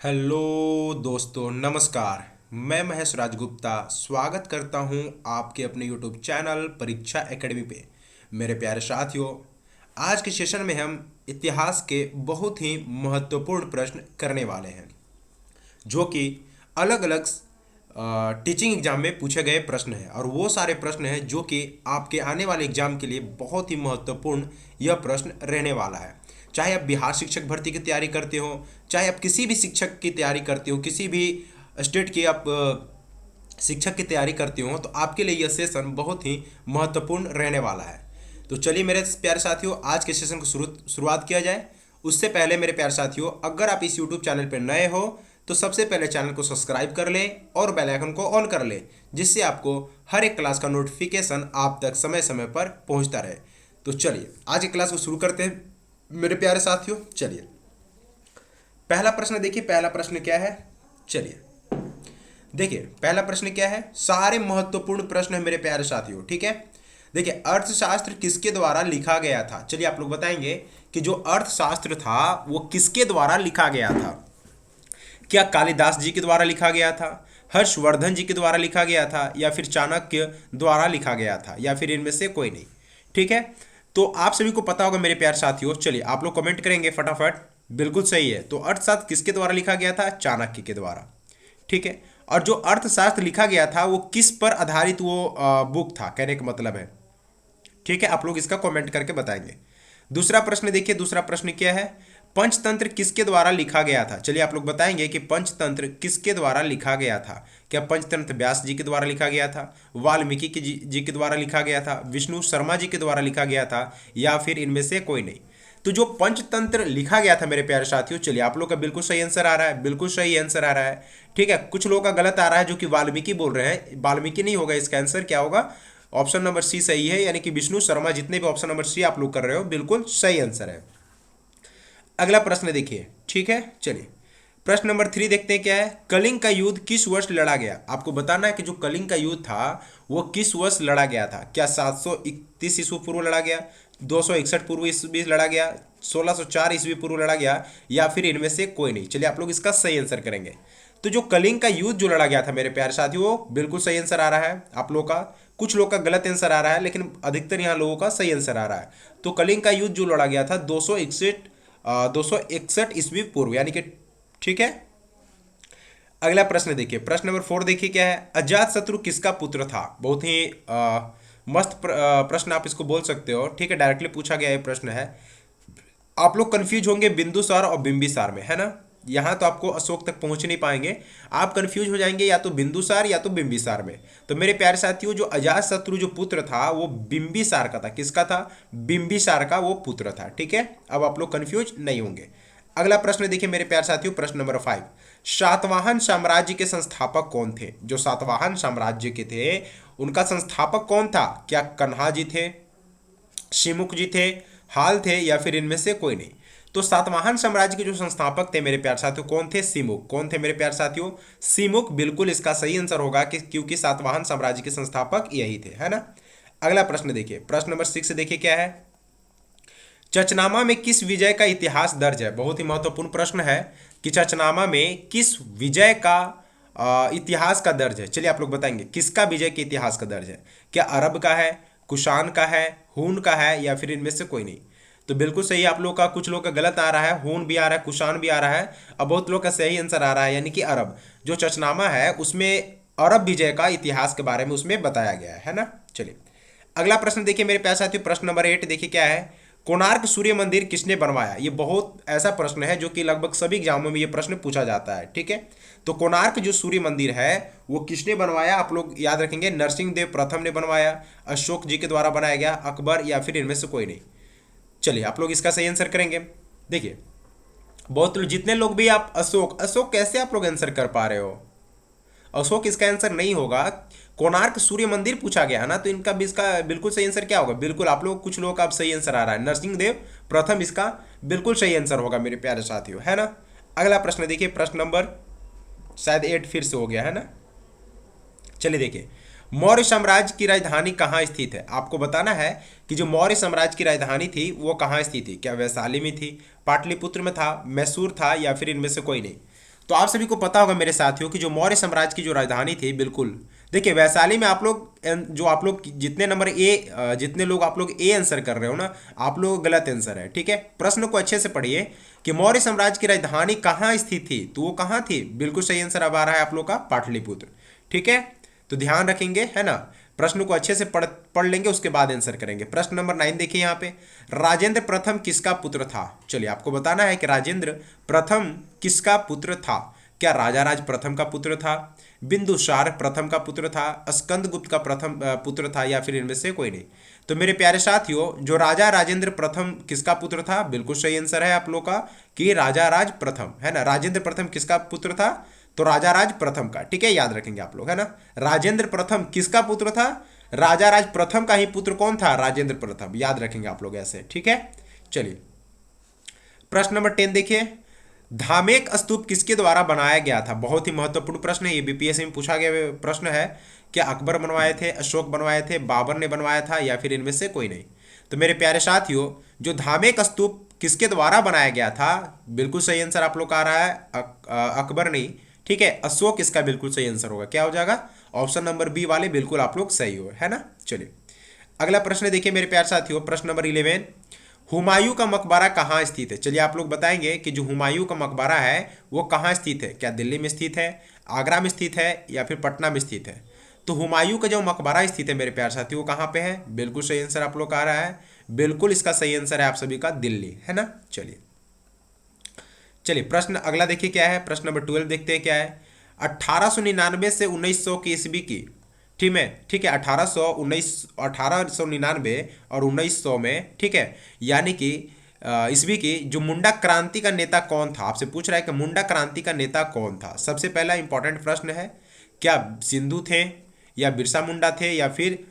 Hello दोस्तों, नमस्कार। मैं महेश राजगुप्ता स्वागत करता हूं आपके अपने यूट्यूब चैनल परीक्षा एकेडमी पे। मेरे प्यारे साथियों, आज के सेशन में हम इतिहास के बहुत ही महत्वपूर्ण प्रश्न करने वाले हैं, जो कि अलग अलग टीचिंग एग्जाम में पूछे गए प्रश्न हैं। और वो सारे प्रश्न हैं जो कि आपके आने वाले एग्जाम के लिए बहुत ही महत्वपूर्ण यह प्रश्न रहने वाला है। चाहे आप बिहार शिक्षक भर्ती की तैयारी करते हो, चाहे आप किसी भी शिक्षक की तैयारी करते हो, किसी भी स्टेट की आप शिक्षक की तैयारी करते हो, तो आपके लिए यह सेशन बहुत ही महत्वपूर्ण रहने वाला है। तो चलिए मेरे प्यारे साथियों, आज के सेशन को शुरुआत किया जाए। उससे पहले मेरे प्यारे साथियों, अगर आप इस यूट्यूब चैनल पर नए हो तो सबसे पहले चैनल को सब्सक्राइब कर लें और बेल आइकन को ऑन कर लें, जिससे आपको हर एक क्लास का नोटिफिकेशन आप तक समय समय पर पहुंचता रहे। तो चलिए आज की क्लास को शुरू करते हैं मेरे प्यारे साथियों। चलिए पहला प्रश्न देखिए, पहला प्रश्न क्या है। चलिए देखिए पहला प्रश्न क्या है। सारे महत्वपूर्ण प्रश्न है मेरे प्यारे साथियों, ठीक है। देखिए, अर्थशास्त्र किसके द्वारा लिखा गया था। चलिए आप लोग बताएंगे कि जो अर्थशास्त्र था वो किसके द्वारा लिखा गया था। क्या कालिदास जी के द्वारा लिखा गया था, हर्षवर्धन जी के द्वारा लिखा गया था, या फिर चाणक्य द्वारा लिखा गया था, या फिर इनमें से कोई नहीं। ठीक है, तो आप सभी को पता होगा मेरे प्यारे साथियों। चलिए आप लोग कमेंट करेंगे फटाफट। बिल्कुल सही है। तो अर्थशास्त्र किसके द्वारा लिखा गया था? चाणक्य के द्वारा। ठीक है, और जो अर्थशास्त्र लिखा गया था वो किस पर आधारित वो बुक था, कहने का मतलब है। ठीक है, आप लोग इसका कमेंट करके बताएंगे। दूसरा प्रश्न देखिए, दूसरा प्रश्न क्या है। पंचतंत्र किसके द्वारा लिखा गया था। चलिए आप लोग बताएंगे कि पंचतंत्र किसके द्वारा लिखा गया था। क्या पंचतंत्र व्यास जी के द्वारा लिखा गया था, वाल्मीकि जी के द्वारा लिखा गया था, विष्णु शर्मा जी के द्वारा लिखा गया था, या फिर इनमें से कोई नहीं। तो जो पंचतंत्र लिखा गया था मेरे प्यारे साथियों, चलिए आप लोग का बिल्कुल सही आंसर आ रहा है, बिल्कुल सही आंसर आ रहा है। ठीक है, कुछ लोगों का गलत आ रहा है जो कि वाल्मीकि बोल रहे हैं। वाल्मीकि नहीं होगा, इसका आंसर क्या होगा? ऑप्शन नंबर सी सही है, यानी कि विष्णु शर्मा। जितने भी ऑप्शन नंबर सी आप लोग कर रहे हो बिल्कुल सही आंसर है। अगला प्रश्न देखिए, ठीक है। चलिए प्रश्न नंबर 3 देखते हैं क्या है। कलिंग का युद्ध किस वर्ष लड़ा गया। आपको बताना है कि जो कलिंग का युद्ध था वो किस वर्ष लड़ा गया था। क्या 731 ईस्वी पूर्व लड़ा गया, 261 पूर्व ईस्वी लड़ा गया, 1604 ईस्वी पूर्व लड़ा गया, या फिर इनमें से कोई नहीं। चलिए आप लोग इसका सही आंसर करेंगे। तो जो कलिंग का युद्ध जो लड़ा गया था मेरे प्यारे साथियों, वो बिल्कुल सही आंसर आ रहा है आप लोग का। कुछ लोग का गलत आंसर आ रहा है, लेकिन अधिकतर यहाँ लोगों का सही आंसर आ रहा है। तो कलिंग का युद्ध जो लड़ा गया था 261 ईस्वी पूर्व, यानी कि ठीक है। अगला प्रश्न देखिए, प्रश्न नंबर 4 देखिए क्या है। अजात शत्रु किसका पुत्र था। बहुत ही मस्त प्रश्न आप इसको बोल सकते हो। ठीक है, डायरेक्टली पूछा गया ये प्रश्न है। आप लोग कंफ्यूज होंगे बिंदुसार और बिंबिसार में, है ना। यहाँ तो आपको अशोक तक पहुंच नहीं पाएंगे, आप कंफ्यूज हो जाएंगे या तो बिंदुसार या तो बिंबिसार में। तो मेरे प्यारे साथियों, जो अजात शत्रु जो पुत्र था वो बिंबिसार का था। किसका था? बिंबिसार का वो पुत्र था। ठीक है, अब आप लोग कंफ्यूज नहीं होंगे। अगला प्रश्न देखिए मेरे प्यारे साथियों, प्रश्न नंबर 5। सातवाहन साम्राज्य के संस्थापक कौन थे। जो सातवाहन साम्राज्य के थे उनका संस्थापक कौन था। क्या कन्हा जी थे, शिमुख जी थे, हाल थे, या फिर इनमें से कोई नहीं। तो सातवाहन साम्राज्य के जो संस्थापक थे मेरे प्यारे साथियों कौन थे? सिमुख। कौन थे मेरे प्यारे साथियों? सिमुख बिल्कुल इसका सही आंसर होगा, कि क्योंकि सातवाहन साम्राज्य के संस्थापक यही थे, है ना। अगला प्रश्न देखिए, प्रश्न नंबर 6 देखिए क्या है। चचनामा में किस विजय का इतिहास दर्ज है। बहुत ही महत्वपूर्ण प्रश्न है कि चचनामा में किस विजय का इतिहास का दर्ज है। चलिए आप लोग बताएंगे किसका विजय के इतिहास का दर्ज है। क्या अरब का है, कुषाण का है, हून का है, या फिर इनमें से कोई नहीं। तो बिल्कुल सही आप लोग का। कुछ लोग का गलत आ रहा है, हून भी आ रहा है, कुषाण भी आ रहा है, और बहुत लोग का सही आंसर आ रहा है, यानी कि अरब। जो चचनामा है उसमें अरब विजय का इतिहास के बारे में उसमें बताया गया है ना। चलिए अगला प्रश्न देखिए मेरे प्यारे साथियों, प्रश्न नंबर 8 देखिए क्या है। कोणार्क सूर्य मंदिर किसने बनवाया। ये बहुत ऐसा प्रश्न है जो कि लगभग सभी एग्जामों में ये प्रश्न पूछा जाता है। ठीक है, तो कोणार्क जो सूर्य मंदिर है वो किसने बनवाया। आप लोग याद रखेंगे, नरसिंह देव प्रथम ने बनवाया, अशोक जी के द्वारा बनाया गया, अकबर, या फिर इनमें से कोई नहीं। चलिए आप लोग इसका सही आंसर करेंगे। देखिए बहुत लोग, जितने लोग भी आप अशोक अशोक कैसे आप लोग आंसर कर पा रहे हो। अशोक इसका आंसर नहीं होगा। कोणार्क सूर्य मंदिर पूछा गया है ना, तो इनका भी इसका बिल्कुल सही आंसर क्या होगा। बिल्कुल आप लोग, कुछ लोग का अब सही आंसर आ रहा है, नरसिंह देव प्रथम इसका बिल्कुल सही आंसर होगा मेरे प्यारे साथियों, है ना। अगला प्रश्न देखिए, प्रश्न नंबर शायद 8 फिर से हो गया है ना। चलिए देखिए, मौर्य साम्राज्य की राजधानी कहाँ स्थित है। आपको बताना है कि जो मौर्य साम्राज्य की राजधानी थी वो कहाँ स्थित थी। क्या वैशाली में थी, पाटलिपुत्र में था, मैसूर था, या फिर इनमें से कोई नहीं। तो आप सभी को पता होगा मेरे साथियों कि जो मौर्य साम्राज्य की जो राजधानी थी, बिल्कुल देखिए वैशाली में, आप लोग जो आप लोग जितने नंबर जितने लोग आप लोग ए आंसर कर रहे हो ना, आप लोग गलत आंसर है। ठीक है, प्रश्न को अच्छे से पढ़िए कि मौर्य साम्राज्य की राजधानी कहाँ स्थित थी, तो वो कहाँ थी। बिल्कुल सही आंसर अब आ रहा है आप लोग का पाटलिपुत्र। ठीक है, तो ध्यान रखेंगे, है ना। प्रश्न को अच्छे से पढ़ लेंगे, उसके बाद आंसर करेंगे। प्रश्न नंबर 9 देखिए यहाँ पे, राजेंद्र प्रथम किसका पुत्र था। चलिए आपको बताना है कि राजेंद्र प्रथम किसका पुत्र था। क्या राजा राज प्रथम का पुत्र था, बिंदुसार प्रथम का पुत्र था, स्कंदगुप्त का प्रथम पुत्र था, या फिर इनमें से कोई नहीं। तो मेरे प्यारे साथियों, जो राजा राजेंद्र प्रथम किसका पुत्र था, बिल्कुल सही आंसर है आप लोग का कि राजा राज प्रथम, है ना। राजेंद्र प्रथम किसका पुत्र था, तो राजा राज प्रथम का। ठीक है, याद रखेंगे आप लोग, है ना। राजेंद्र प्रथम किसका पुत्र था, राजा राज प्रथम का ही पुत्र कौन था, राजेंद्र प्रथम। याद रखेंगे आप लोग ऐसे। ठीक है, चलिए प्रश्न नंबर 10 देखिए, धामेक स्तूप किसके द्वारा बनाया गया था। बहुत ही महत्वपूर्ण प्रश्न है, ये बीपीएससी में पूछा गया प्रश्न है। क्या अकबर बनवाए थे, अशोक बनवाए थे, बाबर ने बनवाया था, या फिर इनमें से कोई नहीं। तो मेरे प्यारे साथियों, जो धामेक स्तूप किसके द्वारा बनाया गया था, बिल्कुल सही आंसर आप लोग का आ रहा है अकबर नहीं। ठीक है, अशोक इसका बिल्कुल सही आंसर होगा। क्या हो जाएगा, ऑप्शन नंबर बी वाले बिल्कुल आप लोग सही हो, है ना। चलिए अगला प्रश्न देखिए मेरे प्यारे साथियों, प्रश्न नंबर 11, हुमायूं का मकबरा कहाँ स्थित है। चलिए आप लोग बताएंगे कि जो हुमायूं का मकबरा है वो कहाँ स्थित है। क्या दिल्ली में स्थित है, आगरा में स्थित है, या फिर पटना में स्थित है। तो हुमायूं का जो मकबरा स्थित है मेरे प्यारे साथियों, वो कहाँ पे है, बिल्कुल सही आंसर आप लोग का आ रहा है। बिल्कुल इसका सही आंसर है आप सभी का दिल्ली, है ना। चलिए चलिए प्रश्न अगला देखिए क्या है, प्रश्न नंबर 12 देखते हैं क्या है। 1899 से 1900 की ईस्वी की, ठीक है 1899 और 1900 में, ठीक है, यानी कि ईस्वी की जो मुंडा क्रांति का नेता कौन था। आपसे पूछ रहा है कि मुंडा क्रांति का नेता कौन था। सबसे पहला इंपॉर्टेंट प्रश्न है, क्या सिंधु थे, या बिरसा मुंडा थे, या फिर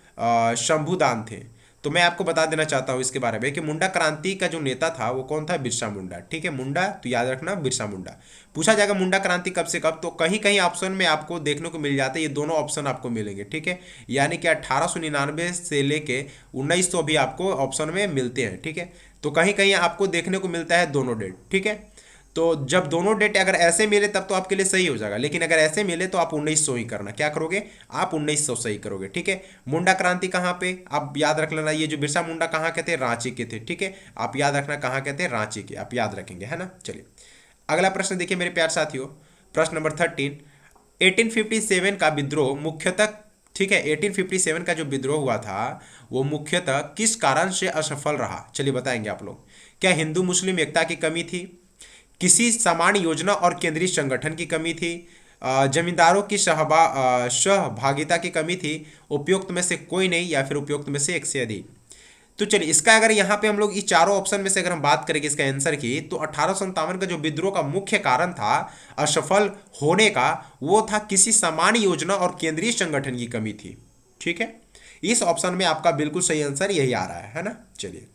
शंभुदान थे। तो मैं आपको बता देना चाहता हूँ इसके बारे में कि मुंडा क्रांति का जो नेता था वो कौन था, बिरसा मुंडा। ठीक है, मुंडा तो याद रखना, बिरसा मुंडा। पूछा जाएगा मुंडा क्रांति कब से कब, तो कहीं कहीं ऑप्शन में आपको देखने को मिल जाते हैं, ये दोनों ऑप्शन आपको मिलेंगे। ठीक है, यानी कि 1899 से लेके 1900 भी आपको ऑप्शन में मिलते हैं। ठीक है, तो कहीं कहीं आपको देखने को मिलता है दोनों डेट। ठीक है, तो जब दोनों डेट अगर ऐसे मिले तब तो आपके लिए सही हो जाएगा, लेकिन अगर ऐसे मिले तो आप 1900 ही करना। क्या करोगे, आप 1900 सही करोगे। ठीक है, मुंडा क्रांति कहाँ पे, आप याद रख लेना, ये जो बिरसा मुंडा कहाँ के थे, रांची के थे। ठीक है, आप याद रखना कहाँ के थे, रांची के, आप याद रखेंगे, है ना। चलिए अगला प्रश्न देखिए मेरे प्यार साथियों, प्रश्न नंबर 13, 1857 का विद्रोह मुख्यतः, ठीक है, 1857 का जो विद्रोह हुआ था वो मुख्यतः किस कारण से असफल रहा। चलिए बताएंगे आप लोग। क्या हिंदू मुस्लिम एकता की कमी थी, किसी समान योजना और केंद्रीय संगठन की कमी थी, जमींदारों की सहभागिता की कमी थी, उपयुक्त में से कोई नहीं, या फिर उपयुक्त में से एक से अधिक। तो चलिए इसका अगर यहाँ पे हम लोग इस चारों ऑप्शन में से अगर हम बात करेंगे इसका आंसर की, तो 1857 का जो विद्रोह का मुख्य कारण था असफल होने का, वो था किसी समान योजना और केंद्रीय संगठन की कमी थी। ठीक है, इस ऑप्शन में आपका बिल्कुल सही आंसर यही आ रहा है ना। चलिए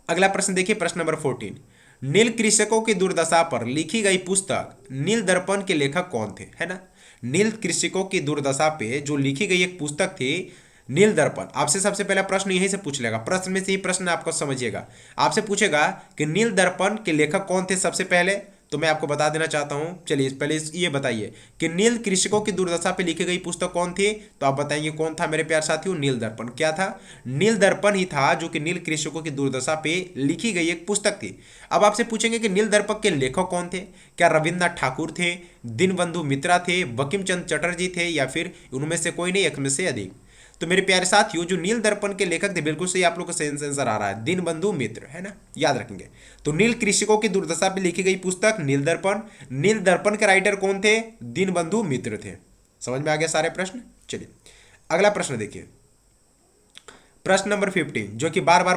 अगला प्रश्न देखिए, प्रश्न नंबर 14, नील कृषकों की दुर्दशा पर लिखी गई पुस्तक नील दर्पण के लेखक कौन थे, है ना। नील कृषकों की दुर्दशा पे जो लिखी गई एक पुस्तक थी नील दर्पण। आपसे सबसे पहला प्रश्न यहीं से पूछ लेगा, प्रश्न में से ही प्रश्न आपको समझिएगा। आपसे पूछेगा कि नील दर्पण के लेखक कौन थे सबसे पहले, तो मैं आपको बता देना चाहता हूं। चलिए पहले ये बताइए कि नील कृषकों की दुर्दशा पे लिखी गई पुस्तक कौन थी, तो आप बताएंगे कौन था मेरे प्यार साथियों, नील दर्पण। क्या था, नील दर्पण ही था जो कि नील कृषकों की दुर्दशा पे लिखी गई एक पुस्तक थी। अब आपसे पूछेंगे कि नील दर्पण के लेखक कौन थे। क्या रविन्द्रनाथ ठाकुर थे, दीनबंधु मित्रा थे, बंकिम चंद्र चटर्जी थे, या फिर उनमें से कोई नहीं, एक में से अधिक। तो मेरे प्यारे साथियों, जो नील दर्पण के लेखक थे, बिल्कुल सही आप लोग को सही आंसर आ रहा है, दीनबंधु मित्र, है ना, याद रखेंगे। तो नील कृषकों की दुर्दशा पे लिखी गई पुस्तक नील दर्पण, नील दर्पण के राइटर कौन थे, दीनबंधु मित्र थे। समझ में आ गया सारे प्रश्न। चलिए अगला प्रश्न देखिए, प्रश्न नंबर 15, जो कि बार बार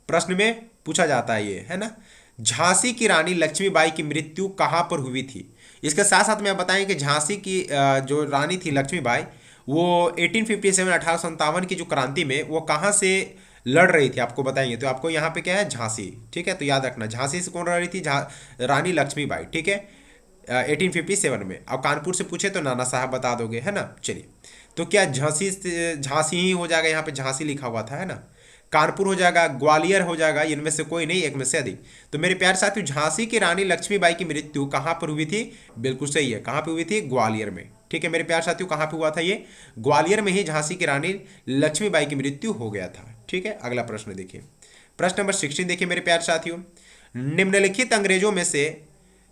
प्रश्न में पूछा जाता है ये, है ना। झांसी की रानी लक्ष्मीबाई की मृत्यु कहाँ पर हुई थी। इसके साथ साथ में आप बताएं कि झांसी की जो रानी थी लक्ष्मीबाई, वो 1857 1857 की जो क्रांति में वो कहाँ से लड़ रही थी, आपको बताएंगे। तो आपको यहाँ पे क्या है, झांसी। ठीक है, तो याद रखना झांसी से कौन लड़ रही थी, रानी लक्ष्मीबाई। ठीक है, 1857 में। अब कानपुर से पूछे तो नाना साहब बता दोगे, है ना। चलिए तो क्या झांसी ही हो जाएगा, यहाँ पे झांसी लिखा हुआ था, है ना। कानपुर हो जाएगा, ग्वालियर हो जाएगा, इनमें से कोई नहीं, एक में से अधिक। तो मेरे प्यारे साथियों, झांसी की रानी लक्ष्मीबाई की मृत्यु कहाँ पर हुई थी? बिल्कुल सही है, कहाँ पे हुई थी? ग्वालियर में। ठीक है मेरे प्यारे साथियों, कहाँ पे हुआ था ये? ग्वालियर में ही झांसी की रानी लक्ष्मीबाई की मृत्यु हो गया था। ठीक है, अगला प्रश्न देखिए, प्रश्न नंबर 16 देखिए मेरे प्यारे साथियों, निम्नलिखित अंग्रेजों में से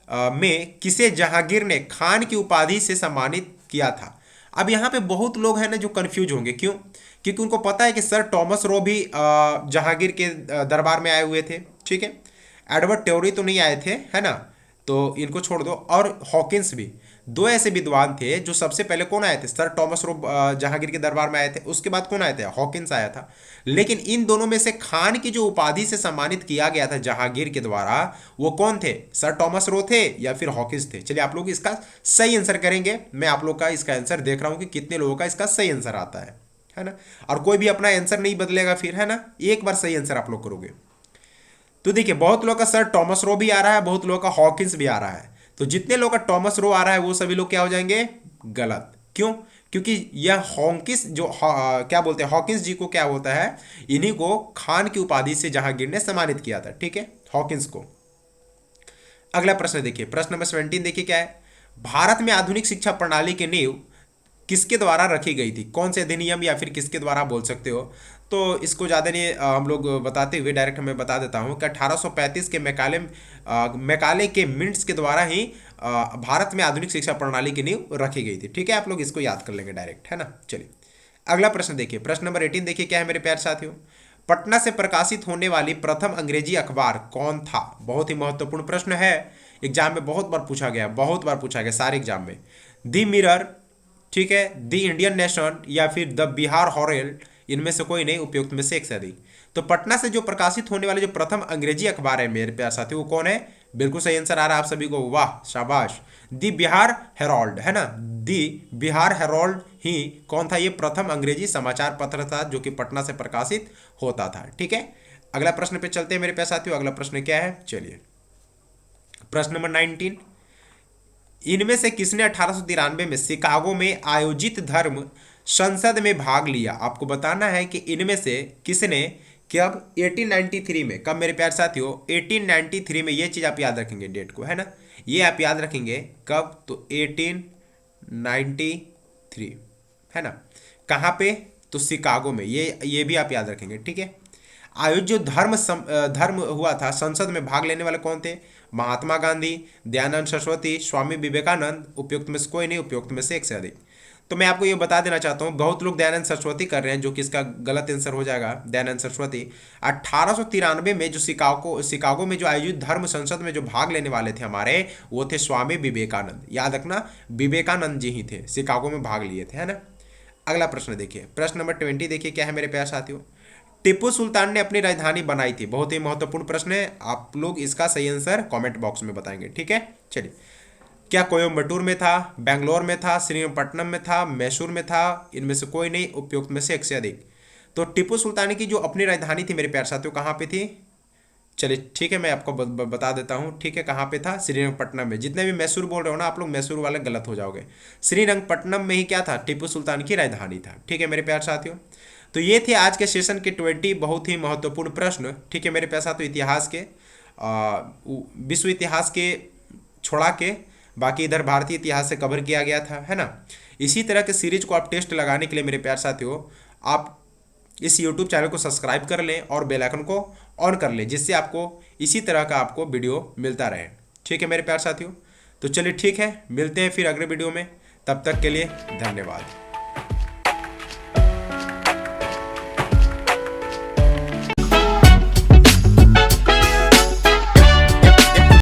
में किसे जहांगीर ने खान की उपाधि से सम्मानित किया था? अब यहाँ पे बहुत लोग हैं ना जो कंफ्यूज होंगे, क्यों? क्योंकि उनको पता है कि सर टॉमस रो भी जहांगीर के दरबार में आए हुए थे। ठीक है, एडवर्ड ट्योरी तो नहीं आए थे, है ना, तो इनको छोड़ दो। और हॉकिंस भी, दो ऐसे विद्वान थे जो सबसे पहले कौन आए थे? सर टॉमस रो जहांगीर के दरबार में आए थे, उसके बाद कौन आए थे? हॉकिंस आया था। लेकिन इन दोनों में से खान की जो उपाधि से सम्मानित किया गया था जहांगीर के द्वारा, वो कौन थे? सर टॉमस रो थे या फिर हॉकिंस थे? चलिए आप लोग इसका सही आंसर करेंगे। मैं आप लोग का इसका आंसर देख रहा हूं कि कितने लोगों का इसका सही आंसर आता है ना। और कोई भी अपना आंसर नहीं बदलेगा फिर, है ना, एक बार सही आंसर आप लोग करोगे। तो देखिए, बहुत लोगों का सर टॉमस रो भी आ रहा है, बहुत लोगों का हॉकिंस भी आ रहा है। तो जितने लोगों का टॉमस रो आ रहा है वो सभी लोग क्या हो जाएंगे? गलत। क्यों? क्योंकि यह हॉकिंस जो क्या बोलते हैं, हॉकिंस जी को क्या होता है, इन्हीं को खान की उपाधि से जहांगीर ने सम्मानित किया था। ठीक है, हॉकिंस को। अगला प्रश्न देखिए, प्रश्न नंबर 17 देखिए क्या है, भारत में आधुनिक शिक्षा प्रणाली की नींव किसके द्वारा रखी गई थी? कौन से अधिनियम या फिर किसके द्वारा बोल सकते हो? तो इसको ज़्यादा नहीं हम लोग बताते हुए डायरेक्ट मैं बता देता हूँ कि 1835 के मैकाले के मिंट्स के द्वारा ही भारत में आधुनिक शिक्षा प्रणाली की नींव रखी गई थी। ठीक है, आप लोग इसको याद कर लेंगे डायरेक्ट, है ना। चलिए अगला प्रश्न देखिए, प्रश्न नंबर 18 देखिए क्या है मेरे प्यारे साथियों, पटना से प्रकाशित होने वाली प्रथम अंग्रेजी अखबार कौन था? बहुत ही महत्वपूर्ण प्रश्न है, एग्जाम में बहुत बार पूछा गया, बहुत बार पूछा गया सारे एग्जाम में। दी मिरर, ठीक है, द इंडियन नेशन या फिर द बिहार हॉरेल्ड, इनमें से कोई नहीं, उपयुक्त में से एक से अधिक। तो पटना से जो प्रकाशित होने वाले जो प्रथम अंग्रेजी अखबार है मेरे प्यारे साथी, वो कौन है? बिल्कुल सही आंसर आ रहा है आप सभी को, वाह शाबाश, दी बिहार हेरोल्ड, है ना। दी बिहार हेरोल्ड ही कौन था? ये प्रथम अंग्रेजी समाचार पत्र था जो कि पटना से प्रकाशित होता था। ठीक है, अगला प्रश्न पे चलते हैं मेरे प्यारे साथियों। अगला प्रश्न क्या है? चलिए प्रश्न नंबर 19, इनमें से किसने 1893 में शिकागो में आयोजित धर्म संसद में भाग लिया? आपको बताना है कि इनमें से किसने, कब? 1893 में। कब मेरे प्यारे साथियों? 1893 में। ये चीज आप याद रखेंगे, डेट को, है ना, ये आप याद रखेंगे। कब? तो 1893, है ना। कहाँ पे? तो शिकागो में। ये भी आप याद रखेंगे। ठीक है, आयोजित जो धर्म हुआ था, संसद में भाग लेने वाले कौन थे? महात्मा गांधी, दयानंद सरस्वती, स्वामी विवेकानंद, उपयुक्त में से कोई नहीं, उपयुक्त में से एक से अधिक। तो मैं आपको ये बता देना चाहता हूँ, बहुत लोग दयानंद सरस्वती कर रहे हैं, जो कि इसका गलत आंसर हो जाएगा। दयानंद सरस्वती 1893 में जो शिकागो में जो आयोजित धर्म संसद में जो भाग लेने वाले थे हमारे, वो थे स्वामी विवेकानंद। याद रखना, विवेकानंद जी ही थे, शिकागो में भाग लिए थे, है ना। अगला प्रश्न देखिए, प्रश्न नंबर 20 देखिए क्या है मेरे प्यारे साथियों, टिप्पू सुल्तान ने अपनी राजधानी बनाई थी। बहुत ही महत्वपूर्ण प्रश्न है, आप लोग इसका सही आंसर कमेंट बॉक्स में बताएंगे। ठीक है, चलिए, क्या कोयम्बटूर में था, बेंगलोर में था, श्रीरंगपट्टनम में था, मैसूर में था, इनमें से कोई नहीं, उपयुक्त में से एक से अधिक। तो टिप्पू सुल्तान की जो अपनी राजधानी थी मेरे प्यारे साथियों, कहाँ पे थी? चलिए ठीक है, मैं आपको बता देता हूँ। ठीक है, कहाँ पे था? श्रीरंगपट्टनम में। जितने भी मैसूर बोल रहे हो ना आप लोग, मैसूर वाले गलत हो जाओगे। श्रीरंगपट्टनम में ही क्या था? टिप्पू सुल्तान की राजधानी था। ठीक है मेरे प्यारे साथियों, तो ये थे आज के सेशन के 20 बहुत ही महत्वपूर्ण प्रश्न। ठीक है मेरे प्यारे साथियों, इतिहास के विश्व इतिहास के छोड़ा के बाकी इधर भारतीय इतिहास से कवर किया गया था, है ना। इसी तरह के सीरीज को आप टेस्ट लगाने के लिए मेरे प्यारे साथियों, आप इस YouTube चैनल को सब्सक्राइब कर लें और बेल आइकन को ऑन कर लें, जिससे आपको इसी तरह का आपको वीडियो मिलता रहे। ठीक है मेरे प्यारे साथियों, तो चलिए ठीक है, मिलते हैं फिर अगले वीडियो में। तब तक के लिए धन्यवाद।